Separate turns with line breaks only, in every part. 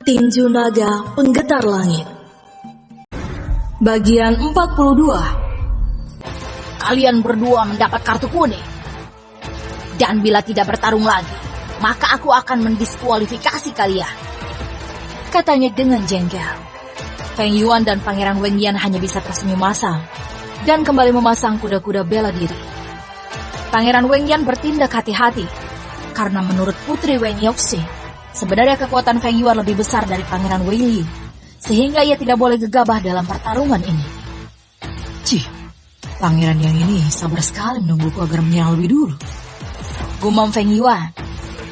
Tinju Naga Penggetar Langit. Bagian 42.
Kalian berdua mendapat kartu kuning. Dan bila tidak bertarung lagi, maka aku akan mendiskualifikasi kalian, katanya dengan jengkel. Feng Yuan dan Pangeran Wengyan hanya bisa tersenyum masam dan kembali memasang kuda-kuda bela diri. Pangeran Wengyan bertindak hati-hati karena menurut Putri Wen Yoxi, sebenarnya kekuatan Feng Yuan lebih besar dari Pangeran Wei Liu, sehingga ia tidak boleh gegabah dalam pertarungan ini.
Cih, pangeran yang ini sabar sekali menungguku agar menyerang lebih dulu,
gumam Feng Yuan.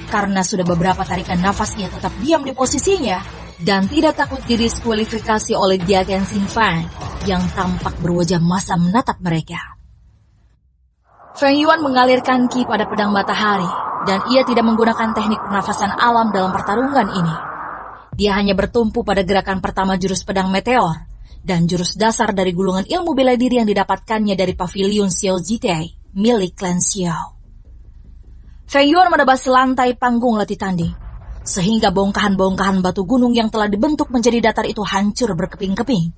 Karena sudah beberapa tarikan nafas ia tetap diam di posisinya dan tidak takut didiskualifikasi oleh Diaken Xin Fang yang tampak berwajah masam menatap mereka. Feng Yuan mengalirkan ki pada pedang matahari dan ia tidak menggunakan teknik pernafasan alam dalam pertarungan ini. Dia hanya bertumpu pada gerakan pertama jurus pedang meteor dan jurus dasar dari gulungan ilmu bela diri yang didapatkannya dari pavilion Xiao Jitei milik klan Xiao. Feng Yuan menebas lantai panggung latih tanding, sehingga bongkahan-bongkahan batu gunung yang telah dibentuk menjadi datar itu hancur berkeping-keping.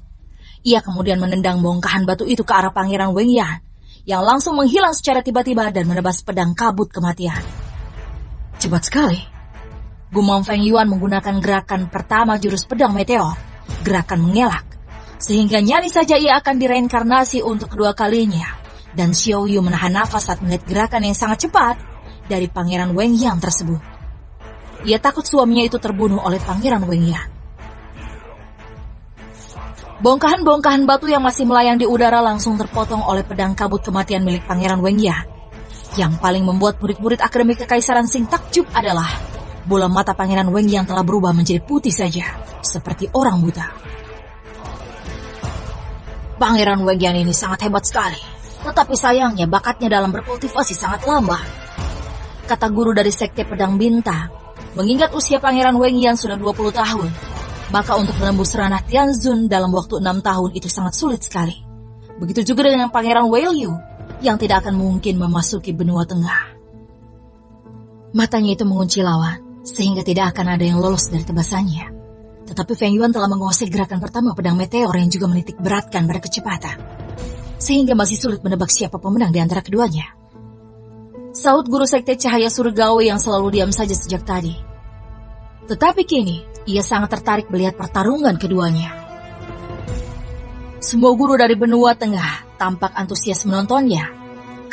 Ia kemudian menendang bongkahan batu itu ke arah Pangeran Wengyan, yang langsung menghilang secara tiba-tiba dan menebas pedang kabut kematian.
Cepat sekali,
gumam Feng Yuan menggunakan gerakan pertama jurus pedang meteor, gerakan mengelak, sehingga nyaris saja ia akan direinkarnasi untuk kedua kalinya, dan Xiao Yu menahan nafas saat melihat gerakan yang sangat cepat dari Pangeran Wengyan tersebut. Ia takut suaminya itu terbunuh oleh Pangeran Wengyan. Bongkahan-bongkahan batu yang masih melayang di udara langsung terpotong oleh pedang kabut kematian milik Pangeran Wengyan. Yang paling membuat murid-murid Akademi Kekaisaran Sing takjub adalah bola mata Pangeran Wengyan telah berubah menjadi putih saja, seperti orang buta. Pangeran Wengyan ini sangat hebat sekali, tetapi sayangnya bakatnya dalam berkultivasi sangat lambat, kata guru dari Sekte Pedang Bintang. Mengingat usia Pangeran Wengyan sudah 20 tahun, maka untuk menembus ranah Tianzun dalam waktu 6 tahun itu sangat sulit sekali. Begitu juga dengan Pangeran Wei Liu yang tidak akan mungkin memasuki benua tengah. Matanya itu mengunci lawan, sehingga tidak akan ada yang lolos dari tebasannya. Tetapi Feng Yuan telah menguasai gerakan pertama pedang meteor yang juga menitik beratkan pada kecepatan, sehingga masih sulit menebak siapa pemenang di antara keduanya. Saut guru Sekte Cahaya Surgawi yang selalu diam saja sejak tadi. Tetapi kini, ia sangat tertarik melihat pertarungan keduanya. Semua guru dari benua tengah tampak antusias menontonnya,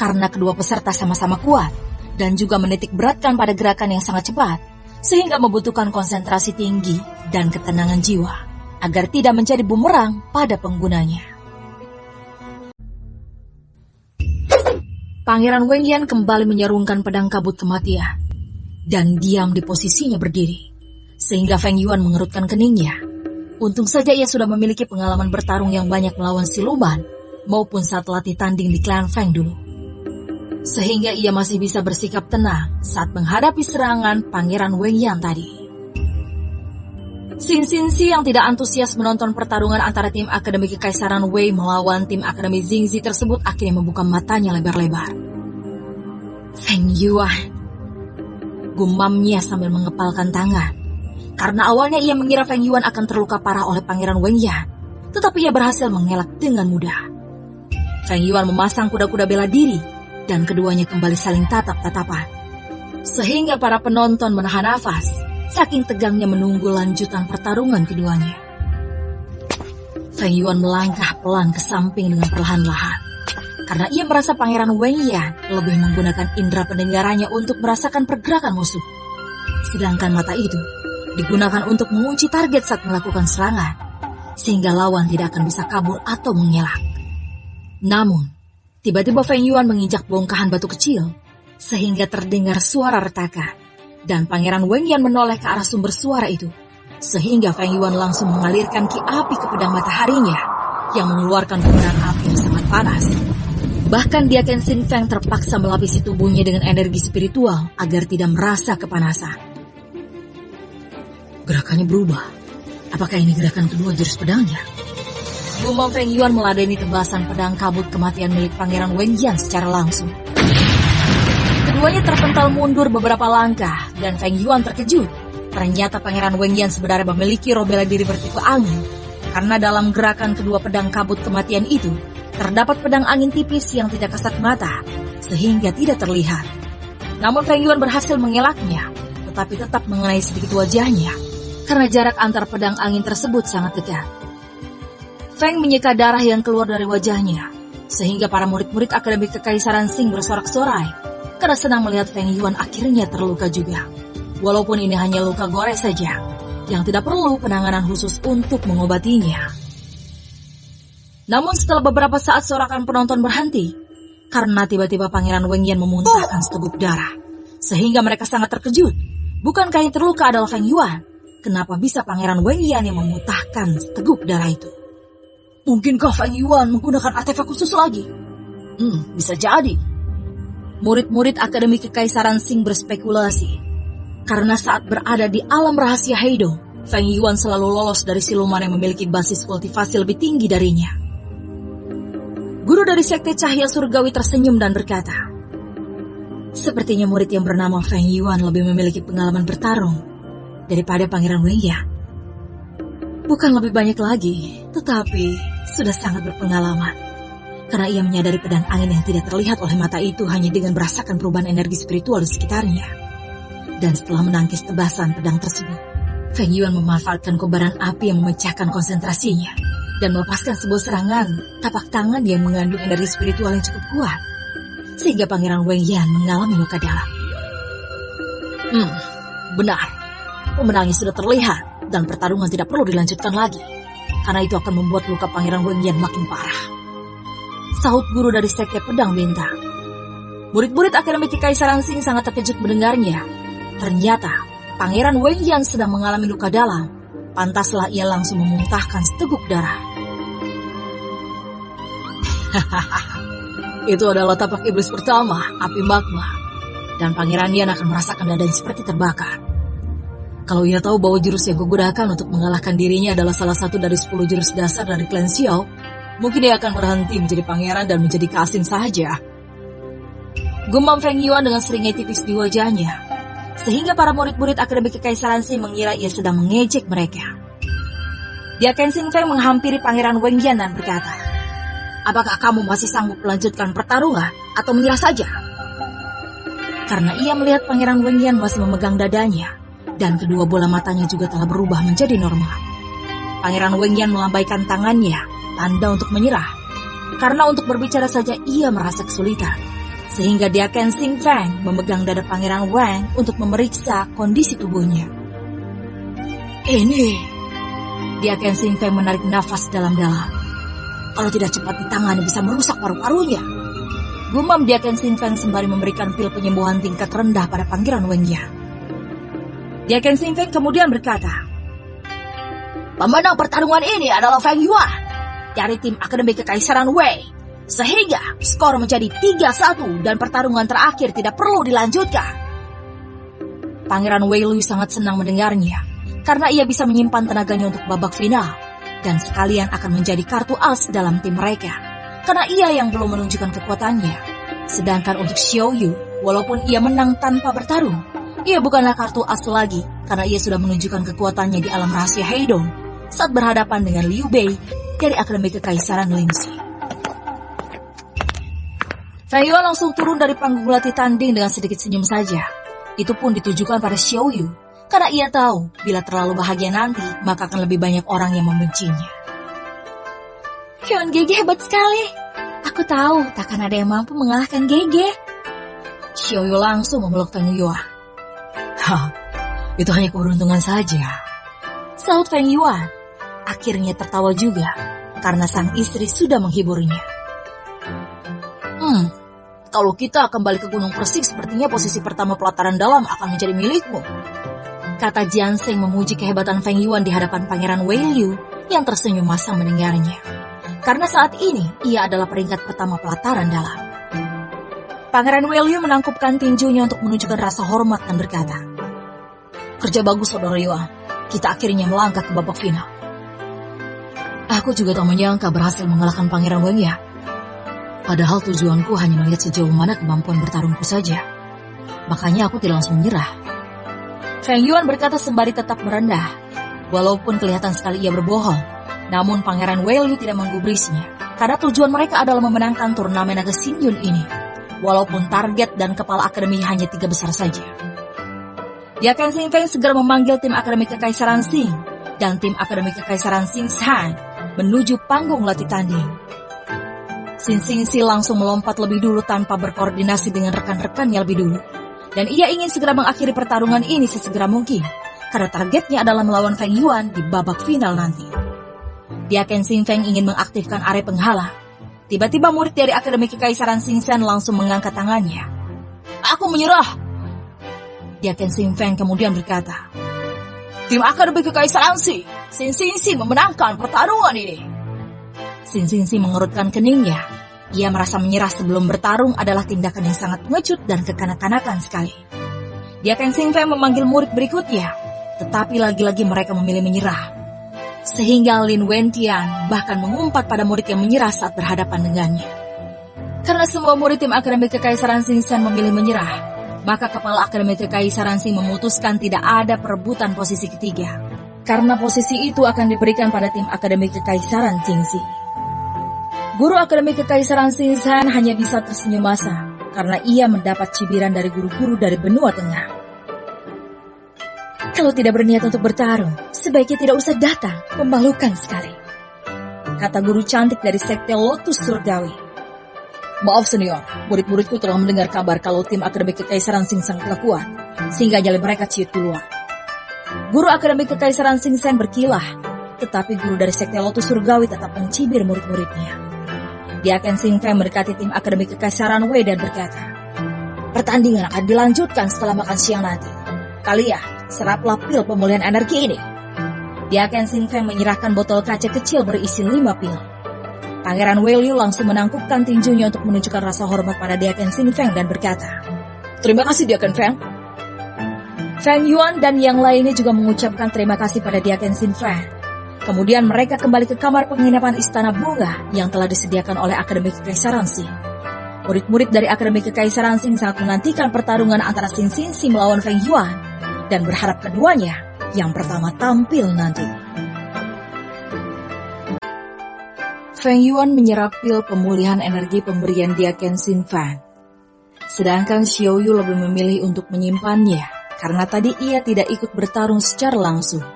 karena kedua peserta sama-sama kuat, dan juga menitik beratkan pada gerakan yang sangat cepat, sehingga membutuhkan konsentrasi tinggi dan ketenangan jiwa, agar tidak menjadi bumerang pada penggunanya. Pangeran Wengyan kembali menyarungkan pedang kabut kematian dan diam di posisinya berdiri, sehingga Feng Yuan mengerutkan keningnya. Untung saja ia sudah memiliki pengalaman bertarung yang banyak melawan siluman maupun saat latih tanding di klan Feng dulu, sehingga ia masih bisa bersikap tenang saat menghadapi serangan Pangeran Wengyan tadi. Xin Xinzi yang tidak antusias menonton pertarungan antara tim Akademi Kekaisaran Wei melawan tim Akademi Jingzi tersebut akhirnya membuka matanya lebar-lebar. Feng Yuan, gumamnya sambil mengepalkan tangan. Karena awalnya ia mengira Feng Yuan akan terluka parah oleh Pangeran Wengyan, tetapi ia berhasil mengelak dengan mudah. Feng Yuan memasang kuda-kuda bela diri dan keduanya kembali saling tatap-tatapan, sehingga para penonton menahan nafas saking tegangnya menunggu lanjutan pertarungan keduanya. Feng Yuan melangkah pelan ke samping dengan perlahan-lahan, karena ia merasa Pangeran Wengyan lebih menggunakan indera pendengarannya untuk merasakan pergerakan musuh. Sedangkan mata itu digunakan untuk mengunci target saat melakukan serangan, sehingga lawan tidak akan bisa kabur atau mengelak. Namun, tiba-tiba Feng Yuan menginjak bongkahan batu kecil, sehingga terdengar suara retakan. Dan Pangeran Wengyan menoleh ke arah sumber suara itu, sehingga Feng Yuan langsung mengalirkan ki api ke pedang mataharinya, yang mengeluarkan kobaran api yang sangat panas. Bahkan Diaken Xin Fang terpaksa melapisi tubuhnya dengan energi spiritual agar tidak merasa kepanasan.
Gerakannya berubah. Apakah ini gerakan kedua jurus pedangnya?
Gumam Feng Yuan meladeni tebasan pedang kabut kematian milik Pangeran Wengyan secara langsung. Keduanya terpental mundur beberapa langkah dan Feng Yuan terkejut Ternyata Pangeran Wengyan sebenarnya memiliki roh bela diri bertipe angin. Karena dalam gerakan kedua pedang kabut kematian itu, terdapat pedang angin tipis yang tidak kasat mata, sehingga tidak terlihat. Namun Feng Yuan berhasil mengelaknya, tetapi tetap mengenai sedikit wajahnya, karena jarak antar pedang angin tersebut sangat dekat. Feng menyeka darah yang keluar dari wajahnya, sehingga para murid-murid Akademi Kekaisaran Qing bersorak-sorai, karena senang melihat Feng Yuan akhirnya terluka juga. Walaupun ini hanya luka gores saja, yang tidak perlu penanganan khusus untuk mengobatinya. Namun setelah beberapa saat sorakan penonton berhenti, karena tiba-tiba Pangeran Wengyan memuntahkan seteguk darah, sehingga mereka sangat terkejut. Bukankah yang terluka adalah Feng Yuan? Kenapa bisa Pangeran Wengyan yang memuntahkan seteguk darah itu? Mungkinkah Feng Yuan menggunakan artefak khusus lagi? Bisa jadi. Murid-murid Akademi Kekaisaran Qing berspekulasi. Karena saat berada di alam rahasia Heidong, Feng Yuan selalu lolos dari siluman yang memiliki basis kultivasi lebih tinggi darinya. Guru dari Sekte Cahaya Surgawi tersenyum dan berkata, sepertinya murid yang bernama Feng Yuan lebih memiliki pengalaman bertarung daripada Pangeran Wengyan. Bukan lebih banyak lagi, tetapi sudah sangat berpengalaman. Karena ia menyadari pedang angin yang tidak terlihat oleh mata itu hanya dengan merasakan perubahan energi spiritual di sekitarnya. Dan setelah menangkis tebasan pedang tersebut, Feng Yuan memanfaatkan kobaran api yang memecahkan konsentrasinya dan melepaskan sebuah serangan tapak tangan yang mengandung energi spiritual yang cukup kuat, sehingga Pangeran Wengyan mengalami luka dalam. Benar, pemenangnya sudah terlihat dan pertarungan tidak perlu dilanjutkan lagi, karena itu akan membuat luka Pangeran Wengyan makin parah, sahut guru dari Sekte Pedang Bintang. Murid-murid Akademi Kekaisaran Qing sangat terkejut mendengarnya. Ternyata Pangeran Wengyan sedang mengalami luka dalam. Pantaslah ia langsung memuntahkan seteguk darah. Itu adalah tapak iblis pertama, api magma. Dan Pangeran Yan akan merasakan dadanya seperti terbakar. Kalau ia tahu bahwa jurus yang kugunakan untuk mengalahkan dirinya adalah salah satu dari 10 jurus dasar dari klan Xiao, mungkin dia akan berhenti menjadi pangeran dan menjadi kasing saja. Gumam Feng Yuan dengan seringgai tipis di wajahnya, sehingga para murid-murid Akademi Kekaisaran Qing mengira ia sedang mengejek mereka. Dia Ken Xing Feng menghampiri Pangeran Wengyan dan berkata, apakah kamu masih sanggup melanjutkan pertarungan atau menyerah saja? Karena ia melihat Pangeran Wengyan masih memegang dadanya, dan kedua bola matanya juga telah berubah menjadi normal. Pangeran Wengyan melambaikan tangannya, tanda untuk menyerah. Karena untuk berbicara saja ia merasa kesulitan. Sehingga dia Ken Xing Feng memegang dada Pangeran Wang untuk memeriksa kondisi tubuhnya. Ini, dia Ken Xing Feng menarik nafas dalam-dalam. Kalau tidak cepat ditangani bisa merusak paru-parunya. Gumam dia Ken Xing Feng sembari memberikan pil penyembuhan tingkat rendah pada Pangeran Wengyan. Dia Ken Xing Feng kemudian berkata, pemenang pertarungan ini adalah Feng Yuan dari tim Akademi Kekaisaran Wei. Sehingga skor menjadi 3-1 dan pertarungan terakhir tidak perlu dilanjutkan. Pangeran Wei Lui sangat senang mendengarnya, karena ia bisa menyimpan tenaganya untuk babak final, dan sekalian akan menjadi kartu as dalam tim mereka, karena ia yang belum menunjukkan kekuatannya. Sedangkan untuk Xiao Yu, walaupun ia menang tanpa bertarung, ia bukanlah kartu as lagi, karena ia sudah menunjukkan kekuatannya di alam rahasia Heidong saat berhadapan dengan Liu Bei dari Akademi Kekaisaran Lingxi. Feng Yuan langsung turun dari panggung latih tanding dengan sedikit senyum saja. Itu pun ditujukan pada Xiao Yu, karena ia tahu bila terlalu bahagia nanti, maka akan lebih banyak orang yang membencinya. Yuan Gege hebat sekali. Aku tahu takkan ada yang mampu mengalahkan Gege. Xiao Yu langsung memeluk Feng Yuan. Itu hanya keberuntungan saja, sahut Feng Yuan. Akhirnya tertawa juga, karena sang istri sudah menghiburnya. Kalau kita kembali ke Gunung Persik, sepertinya posisi pertama pelataran dalam akan menjadi milikmu, kata Jian Sheng memuji kehebatan Feng Yuan di hadapan Pangeran Wei Liu yang tersenyum masam mendengarnya. Karena saat ini ia adalah peringkat pertama pelataran dalam. Pangeran Wei Liu menangkupkan tinjunya untuk menunjukkan rasa hormat dan berkata, kerja bagus saudara Yuan, kita akhirnya melangkah ke babak final. Aku juga tak menyangka berhasil mengalahkan Pangeran Wengyan. Padahal tujuanku hanya melihat sejauh mana kemampuan bertarungku saja. Makanya aku tidak langsung menyerah. Feng Yuan berkata sembari tetap merendah. Walaupun kelihatan sekali ia berbohong, namun Pangeran Wei Liu tidak menggubrisnya, karena tujuan mereka adalah memenangkan turnamen naga Xingyun ini. Walaupun target dan kepala akademi hanya 3 besar saja. Diaken Xing Feng segera memanggil tim akademi Kekaisaran Xing dan tim akademi Kekaisaran Xing Shan menuju panggung latih tanding. Xin Xingxi langsung melompat lebih dulu tanpa berkoordinasi dengan rekan-rekannya lebih dulu. Dan ia ingin segera mengakhiri pertarungan ini sesegera mungkin, karena targetnya adalah melawan Feng Yuan di babak final nanti. Diaken Xing Feng ingin mengaktifkan area penghalang. Tiba-tiba murid dari Akademi Kekaisaran Xing Shan langsung mengangkat tangannya. "Aku menyerah!" Diaken Xing Feng kemudian berkata, "Tim Akademi Kekaisaran Xing Xingxi memenangkan pertarungan ini." Xin Xingxi mengerutkan keningnya. Ia merasa menyerah sebelum bertarung adalah tindakan yang sangat pengecut dan kekanak-kanakan sekali. Diaken Xing Feng memanggil murid berikutnya, tetapi lagi-lagi mereka memilih menyerah. Sehingga Lin Wentian bahkan mengumpat pada murid yang menyerah saat berhadapan dengannya. Karena semua murid tim Akademi Kekaisaran Xing Shan memilih menyerah, maka kepala Akademi Kekaisaran Xing memutuskan tidak ada perebutan posisi ketiga. Karena posisi itu akan diberikan pada tim Akademi Kekaisaran Xingxi. Guru Akademi Kekaisaran Xing Shan hanya bisa tersenyum masa karena ia mendapat cibiran dari guru-guru dari benua tengah. "Kalau tidak berniat untuk bertarung, sebaiknya tidak usah datang, memalukan sekali," kata guru cantik dari sekte Lotus Surgawi. "Maaf senior, murid-muridku telah mendengar kabar kalau tim Akademi Kekaisaran Xing Shan telah kuat, sehingga nyali mereka ciut duluan." Guru Akademi Kekaisaran Xing Shan berkilah, tetapi guru dari sekte Lotus Surgawi tetap mencibir murid-muridnya. Diaken Xing Feng mendekati tim Akademi Kekaisaran Wei dan berkata, "Pertandingan akan dilanjutkan setelah makan siang nanti. Kalian seraplah pil pemulihan energi ini." Diaken Xing Feng menyerahkan botol kaca kecil berisi 5 pil. Pangeran Wei Liu langsung menangkupkan tinjunya untuk menunjukkan rasa hormat pada Diaken Xing Feng dan berkata, "Terima kasih Diaken Feng." Feng Yuan dan yang lainnya juga mengucapkan terima kasih pada Diaken Xing Feng. Kemudian mereka kembali ke kamar penginapan Istana Bunga yang telah disediakan oleh Akademi Kekaisaran Xing. Murid-murid dari Akademi Kekaisaran Xing sangat menantikan pertarungan antara Xin Xingxi melawan Feng Yuan dan berharap keduanya yang pertama tampil nanti. Feng Yuan menyerap pil pemulihan energi pemberian Diaken Xing Feng. Sedangkan Xiao Yu lebih memilih untuk menyimpannya karena tadi ia tidak ikut bertarung secara langsung.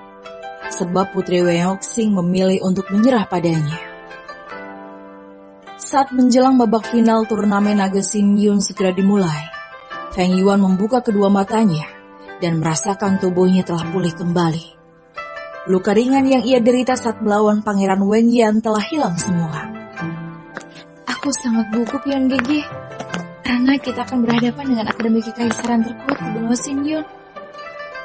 Sebab Putri Wei Hoxing memilih untuk menyerah padanya. Saat menjelang babak final turnamen naga Xingyun segera dimulai, Feng Yuan membuka kedua matanya dan merasakan tubuhnya telah pulih kembali. Luka ringan yang ia derita saat melawan Pangeran Wen Yan telah hilang semua.
"Aku sangat gugup Yan Gege, karena kita akan berhadapan dengan Akademi Kekaisaran terkuat di benua Xingyun,"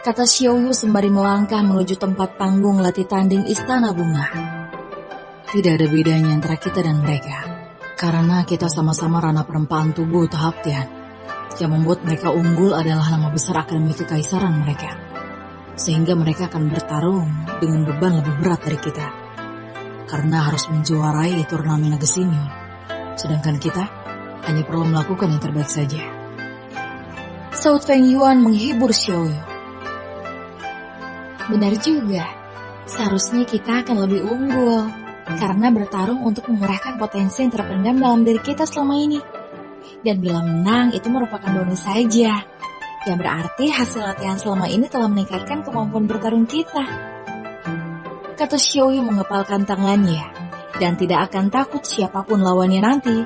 kata Xiao Yu sembari melangkah menuju tempat panggung latih tanding Istana Bunga.
"Tidak ada bedanya antara kita dan mereka, karena kita sama-sama ranah perempaan tubuh tahap Tian. Yang membuat mereka unggul adalah nama besar Akademi Kekaisaran mereka, sehingga mereka akan bertarung dengan beban lebih berat dari kita, karena harus menjuarai turnamen naga Xingyun. Sedangkan kita hanya perlu melakukan yang terbaik saja."
Saud Feng Yuan menghibur Xiao Yu.
"Benar juga, seharusnya kita akan lebih unggul, karena bertarung untuk mengerahkan potensi yang terpendam dalam diri kita selama ini. Dan bila menang itu merupakan bonus saja, yang berarti hasil latihan selama ini telah meningkatkan kemampuan bertarung kita," kata Xiao Yu mengepalkan tangannya, dan tidak akan takut siapapun lawannya nanti,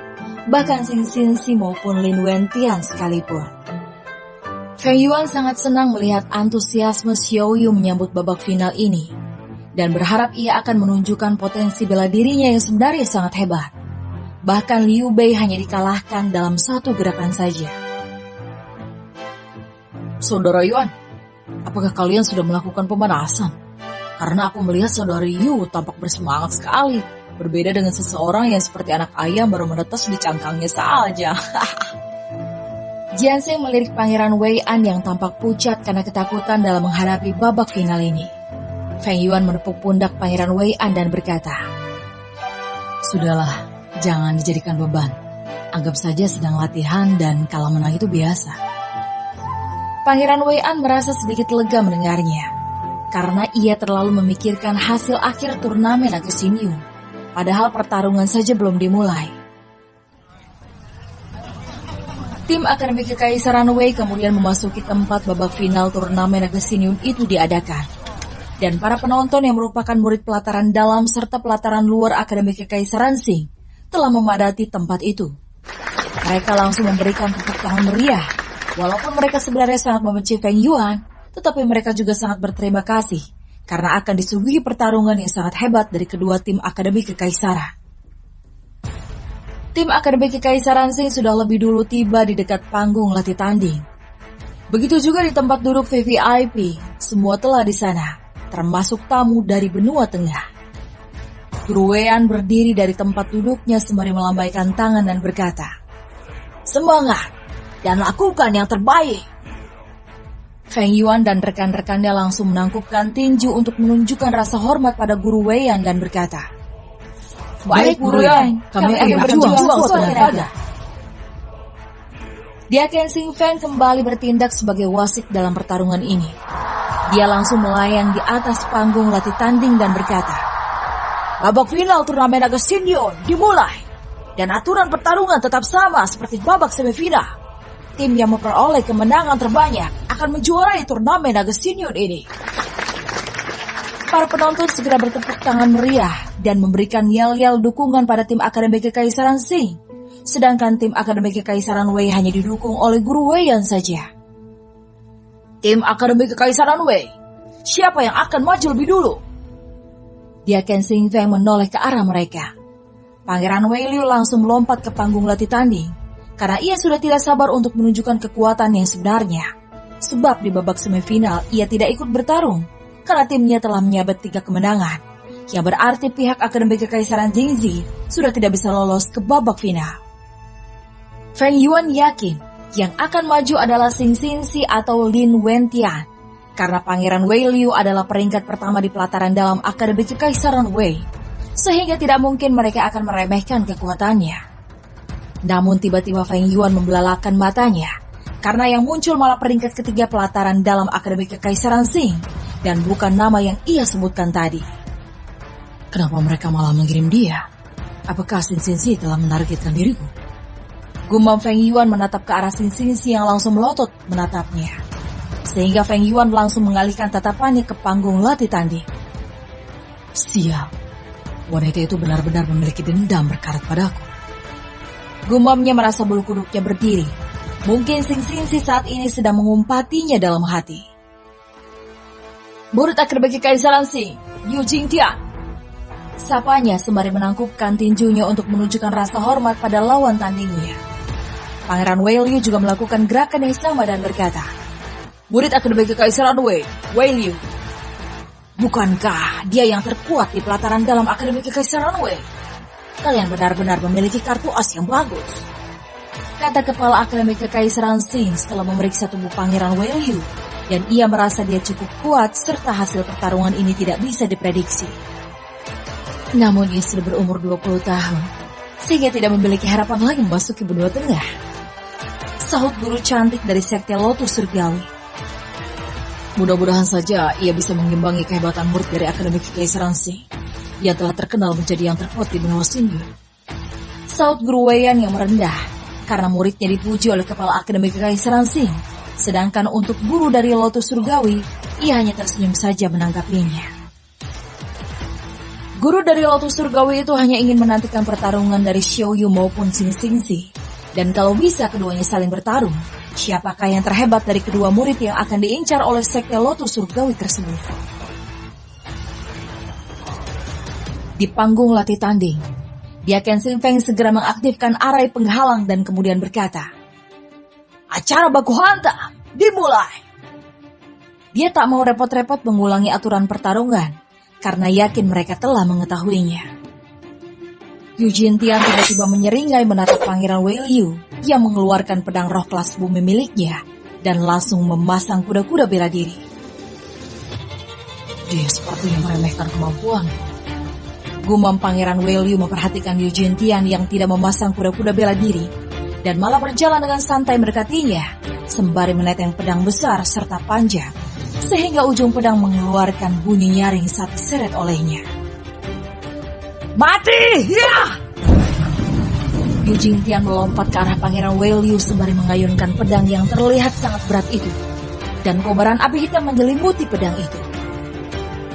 bahkan Xin Xingxi maupun Lin Wentian sekalipun. Feng Yuan sangat senang melihat antusiasme Xiao Yu menyambut babak final ini, dan berharap ia akan menunjukkan potensi bela dirinya yang sebenarnya sangat hebat. Bahkan Liu Bei hanya dikalahkan dalam 1 gerakan saja.
"Saudara Yuan, apakah kalian sudah melakukan pemanasan? Karena aku melihat saudara Yu tampak bersemangat sekali, berbeda dengan seseorang yang seperti anak ayam baru menetas di cangkangnya saja."
Jian Sheng melirik Pangeran Wei An yang tampak pucat karena ketakutan dalam menghadapi babak final ini. Feng Yuan menepuk pundak Pangeran Wei An dan berkata,
"Sudahlah, jangan dijadikan beban. Anggap saja sedang latihan dan kalah menang itu biasa."
Pangeran Wei An merasa sedikit lega mendengarnya, karena ia terlalu memikirkan hasil akhir turnamen Naga Xingyu, padahal pertarungan saja belum dimulai. Tim Akademi Kekaisaran Wei kemudian memasuki tempat babak final turnamen Naga Xingyu itu diadakan. Dan para penonton yang merupakan murid pelataran dalam serta pelataran luar Akademi Kekaisaran Qing telah memadati tempat itu. Mereka langsung memberikan tepuk tangan meriah. Walaupun mereka sebenarnya sangat membenci Feng Yuan, tetapi mereka juga sangat berterima kasih karena akan disuguhi pertarungan yang sangat hebat dari kedua tim Akademi Kekaisaran. Tim Akademi Kekaisaran Qing sudah lebih dulu tiba di dekat panggung latih tanding. Begitu juga di tempat duduk VVIP, semua telah di sana, termasuk tamu dari benua tengah. Guru Wei An berdiri dari tempat duduknya sembari melambaikan tangan dan berkata, "Semangat dan lakukan yang terbaik." Feng Yuan dan rekan-rekannya langsung menangkupkan tinju untuk menunjukkan rasa hormat pada Guru Wei An dan berkata, "Baik Guru Yang, kami akan berjuang suatu tenaga." Dia Ken Xing Feng kembali bertindak sebagai wasit dalam pertarungan ini. Dia langsung melayang di atas panggung latih tanding dan berkata, "Babak final turnamen Naga Xingyu dimulai, dan aturan pertarungan tetap sama seperti babak semifinal. Tim yang memperoleh kemenangan terbanyak akan menjuarai turnamen Naga Xingyu ini." Para penonton segera bertepuk tangan meriah dan memberikan yel-yel dukungan pada tim Akademi Kekaisaran Qing, sedangkan tim Akademi Kekaisaran Wei hanya didukung oleh Guru Wei An saja. "Tim Akademi Kekaisaran Wei, siapa yang akan maju lebih dulu?" Dia Ken Xing Feng menoleh ke arah mereka. Pangeran Wei Liu langsung melompat ke panggung latih tanding, karena ia sudah tidak sabar untuk menunjukkan kekuatan yang sebenarnya. Sebab di babak semifinal ia tidak ikut bertarung, karena timnya telah menyabet 3 kemenangan, yang berarti pihak Akademi Kekaisaran Jingzi sudah tidak bisa lolos ke babak final. Feng Yuan yakin yang akan maju adalah Xing Xingxi atau Lin Wentian, karena Pangeran Wei Liu adalah peringkat pertama di pelataran dalam Akademi Kekaisaran Wei, sehingga tidak mungkin mereka akan meremehkan kekuatannya. Namun tiba-tiba Feng Yuan membelalakan matanya, karena yang muncul malah peringkat ketiga pelataran dalam Akademi Kekaisaran Qing, dan bukan nama yang ia sebutkan tadi.
Kenapa mereka malah mengirim dia? Apakah Xing Xingxi telah menargetkan diriku?
Gumam Feng Yuan menatap ke arah Xing Xingxi yang langsung melotot menatapnya, sehingga Feng Yuan langsung mengalihkan tatapannya ke panggung latih tanding.
Sial, wanita itu benar-benar memiliki dendam berkarat padaku.
Gumamnya merasa bulu kuduknya berdiri. Mungkin Xing Xingxi saat ini sedang mengumpatinya dalam hati. "Murid Akademi Kekaisaran Qing, Yu Jingtian," sapanya sembari menangkupkan tinjunya untuk menunjukkan rasa hormat pada lawan tandingnya. Pangeran Wei Liu juga melakukan gerakan yang sama dan berkata, "Murid Akademi Kekaisaran Wei, Wei Liu, bukankah dia yang terkuat di pelataran dalam Akademi Kekaisaran Wei? Kalian benar-benar memiliki kartu as yang bagus," kata kepala Akademi Kekaisaran Qing setelah memeriksa tubuh Pangeran Wei Liu, dan ia merasa dia cukup kuat serta hasil pertarungan ini tidak bisa diprediksi. Namun ia sudah berumur 20 tahun, sehingga tidak memiliki harapan lagi memasuki benua tengah, sahut guru cantik dari sekte Lotus Surgawi.
Mudah-mudahan saja ia bisa mengimbangi kehebatan murid dari Akademi Kekaisaran Qing yang telah terkenal menjadi yang terkuat di benua Xingyu,
sahut Guru Wei An yang merendah, karena muridnya dipuji oleh kepala Akademi Kekaisaran Qing, sedangkan untuk guru dari Lotus Surgawi, ia hanya tersenyum saja menanggapinya. Guru dari Lotus Surgawi itu hanya ingin menantikan pertarungan dari Xiao Yu maupun Xing Xingxi, dan kalau bisa keduanya saling bertarung, siapakah yang terhebat dari kedua murid yang akan diincar oleh sekte Lotus Surgawi tersebut. Di panggung latih tanding, dia Ken Xing Feng segera mengaktifkan arai penghalang dan kemudian berkata, "Acara baku hantam dimulai." Dia tak mau repot-repot mengulangi aturan pertarungan, karena yakin mereka telah mengetahuinya. Yu Jintian tiba-tiba menyeringai menatap Pangeran Wei Liu yang mengeluarkan pedang roh kelas bumi miliknya dan langsung memasang kuda-kuda bela diri.
Dia sepertinya meremehkan kemampuan.
Gumam Pangeran Wei Liu memperhatikan Yu Jintian yang tidak memasang kuda-kuda bela diri, dan malah berjalan dengan santai mendekatinya, sembari meneteng pedang besar serta panjang, sehingga ujung pedang mengeluarkan bunyi nyaring saat diseret olehnya. Mati! Ya! Yu Jingtian melompat ke arah Pangeran Weiliu sembari mengayunkan pedang yang terlihat sangat berat itu, dan kobaran api hitam menyelimuti pedang itu.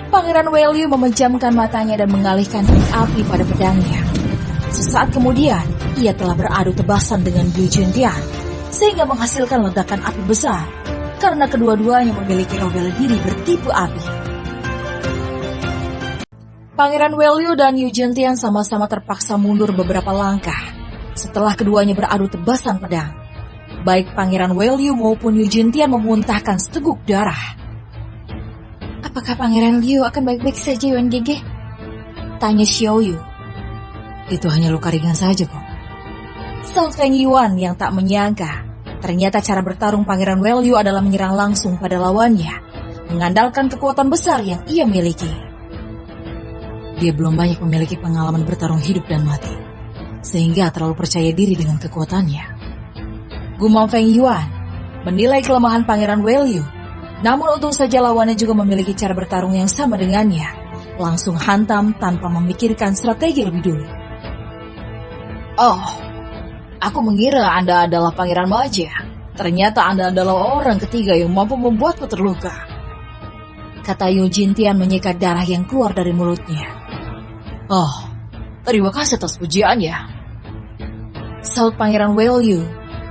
Pangeran Weiliu memejamkan matanya dan mengalihkan api pada pedangnya. Sesaat kemudian, ia telah beradu tebasan dengan Yu Jingtian, sehingga menghasilkan ledakan api besar, karena kedua-duanya memiliki roh bela diri bertipe api. Pangeran Weiliu dan Yu Jingtian sama-sama terpaksa mundur beberapa langkah setelah keduanya beradu tebasan pedang. Baik Pangeran Weiliu maupun Yu Jingtian memuntahkan seteguk darah.
Apakah Pangeran Liu akan baik-baik saja, Yuan Gege?
Tanya Xiao Yu.
Itu hanya luka ringan saja kok.
Sahut Feng Yuan yang tak menyangka ternyata cara bertarung Pangeran Weiliu adalah menyerang langsung pada lawannya, mengandalkan kekuatan besar yang ia miliki.
Dia belum banyak memiliki pengalaman bertarung hidup dan mati, sehingga terlalu percaya diri dengan kekuatannya.
Gumam Feng Yuan menilai kelemahan Pangeran Weiliu, namun untung saja lawannya juga memiliki cara bertarung yang sama dengannya, langsung hantam tanpa memikirkan strategi lebih dulu. Oh, aku mengira Anda adalah Pangeran Maja. Ternyata Anda adalah orang ketiga yang mampu membuatku terluka, kata Yu Jingtian menyikat darah yang keluar dari mulutnya. Oh, terima kasih atas pujiannya, sahut Pangeran Weiliu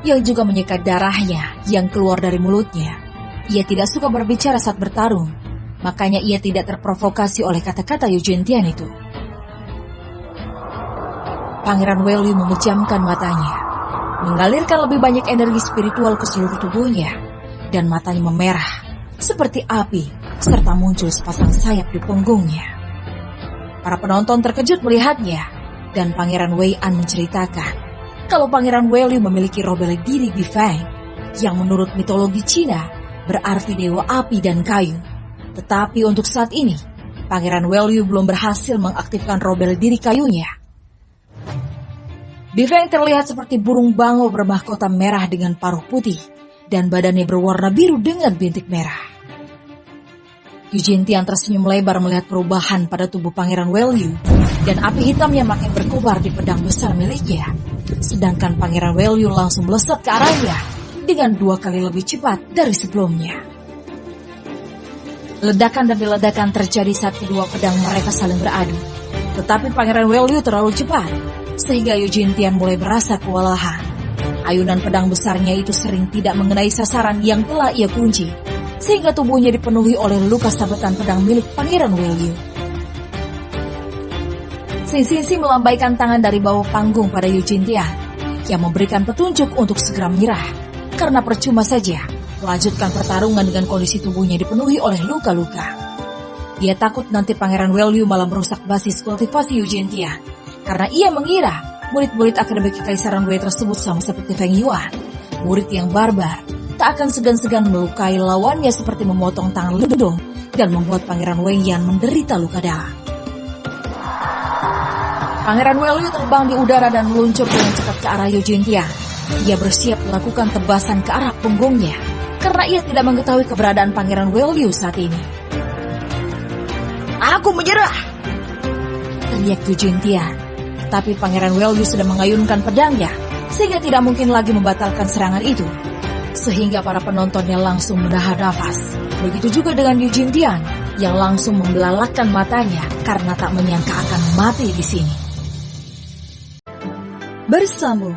yang juga menyikat darahnya yang keluar dari mulutnya. Ia tidak suka berbicara saat bertarung, makanya ia tidak terprovokasi oleh kata-kata Yu Jingtian itu. Pangeran Weiliu memejamkan matanya, mengalirkan lebih banyak energi spiritual ke seluruh tubuhnya, dan matanya memerah seperti api, serta muncul sepasang sayap di punggungnya. Para penonton terkejut melihatnya, dan Pangeran Wei An menceritakan kalau Pangeran Weiliu memiliki roh bela diri Bifeng, yang menurut mitologi Cina berarti dewa api dan kayu. Tetapi untuk saat ini, Pangeran Weiliu belum berhasil mengaktifkan roh bela diri kayunya. Bifeng terlihat seperti burung bangau bermahkota merah dengan paruh putih, dan badannya berwarna biru dengan bintik merah. Yu Jingtian tersenyum lebar melihat perubahan pada tubuh Pangeran Weiliu, dan api hitamnya makin berkobar di pedang besar miliknya. Sedangkan Pangeran Weiliu langsung melesat ke arahnya dengan 2 kali lebih cepat dari sebelumnya. Ledakan demi ledakan terjadi saat kedua pedang mereka saling beradu. Tetapi Pangeran Weiliu terlalu cepat, sehingga Yu Jingtian mulai merasa kewalahan. Ayunan pedang besarnya itu sering tidak mengenai sasaran yang telah ia kunci, sehingga tubuhnya dipenuhi oleh luka sabetan pedang milik Pangeran Weiliu. Sisi melambaikan tangan dari bawah panggung pada Yu Jingtian, yang memberikan petunjuk untuk segera menyerah, karena percuma saja melanjutkan pertarungan dengan kondisi tubuhnya dipenuhi oleh luka-luka. Dia takut nanti Pangeran Weiliu malah merusak basis kultivasi Yu Jingtian, karena ia mengira murid-murid Akademi Kekaisaran Wei tersebut sama seperti Feng Yuan, murid yang barbar, tak akan segan-segan melukai lawannya seperti memotong tangan Ludong dan membuat Pangeran Wei Yan menderita luka dalam. Pangeran Weiliu terbang di udara dan meluncur dengan cepat ke arah Yu Jingtian. Ia bersiap melakukan tebasan ke arah punggungnya, karena ia tidak mengetahui keberadaan Pangeran Weiliu saat ini. Aku menyerah! Teriak Yu Jingtian. Tapi Pangeran Weiliu sudah mengayunkan pedangnya, sehingga tidak mungkin lagi membatalkan serangan itu. Sehingga para penontonnya langsung menahan nafas. Begitu juga dengan Yu Jingtian, yang langsung membelalakkan matanya karena tak menyangka akan mati di sini. Bersambung